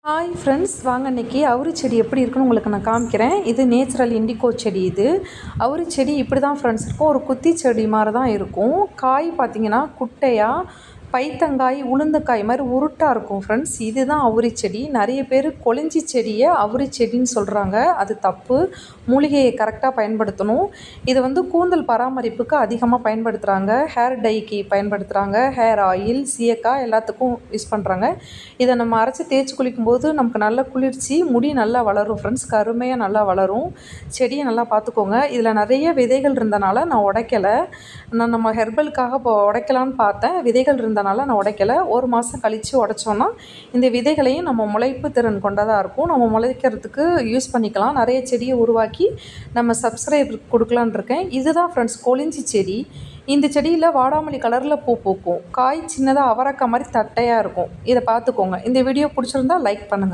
Hi friends, வாங்க இன்றைக்கி அவுரி செடி எப்படி இருக்குன்னு உங்களுக்கு நான் காமிக்கிறேன். இது நேச்சுரல் இண்டிகோ செடி. இது அவுரி செடி இப்படி தான் ஃப்ரெண்ட்ஸ் இருக்கும். ஒரு குத்தி செடி மாதிரி தான் இருக்கும். காய் பார்த்திங்கன்னா குட்டையாக பைத்தங்காய் உளுந்தக்காய் மாதிரி உருட்டாக இருக்கும் ஃப்ரெண்ட்ஸ். இதுதான் அவுரி செடி. நிறைய பேர் கொளிஞ்சி செடியை அவுரி செடின்னு சொல்கிறாங்க. அது தப்பு. மூலிகையை கரெக்டாக பயன்படுத்தணும். இதை கூந்தல் பராமரிப்புக்கு அதிகமாக பயன்படுத்துகிறாங்க. ஹேர் டைக்கு பயன்படுத்துகிறாங்க. ஹேர் ஆயில், சீயக்காய் எல்லாத்துக்கும் யூஸ் பண்ணுறாங்க. இதை நம்ம அரைச்சி தேய்ச்சி குளிக்கும்போது நமக்கு நல்ல குளிர்ச்சி, முடி நல்லா வளரும் ஃப்ரெண்ட்ஸ். கருமையாக நல்லா வளரும். செடியை நல்லா பார்த்துக்கோங்க. இதில் நிறைய விதைகள் இருந்தனால நான் உடைக்கலை. நம்ம ஹெர்பலுக்காக இப்போ உடைக்கலான்னு பார்த்தேன். விதைகள் இருந்தனால நான் உடைக்கலை. ஒரு மாதம் கழித்து உடைச்சோன்னா இந்த விதைகளையும் நம்ம முளைப்பு திறன் கொண்டதாக இருக்கும். நம்ம முளைக்கிறதுக்கு யூஸ் பண்ணிக்கலாம். நிறைய செடியை உருவாக்கி நம்ம சப்ஸ்கிரைபர் கொடுக்கலான் இருக்கேன். இதுதான் ஃப்ரெண்ட்ஸ் கொளிஞ்சி செடி. இந்த செடியில் வாடாமல்லி கலரில் பூ பூக்கும். காய் சின்னதாக அவரைக்காய் மாதிரி தட்டையாக இருக்கும். இதை பார்த்துக்கோங்க. இந்த வீடியோ பிடிச்சிருந்தா லைக் பண்ணுங்கள்.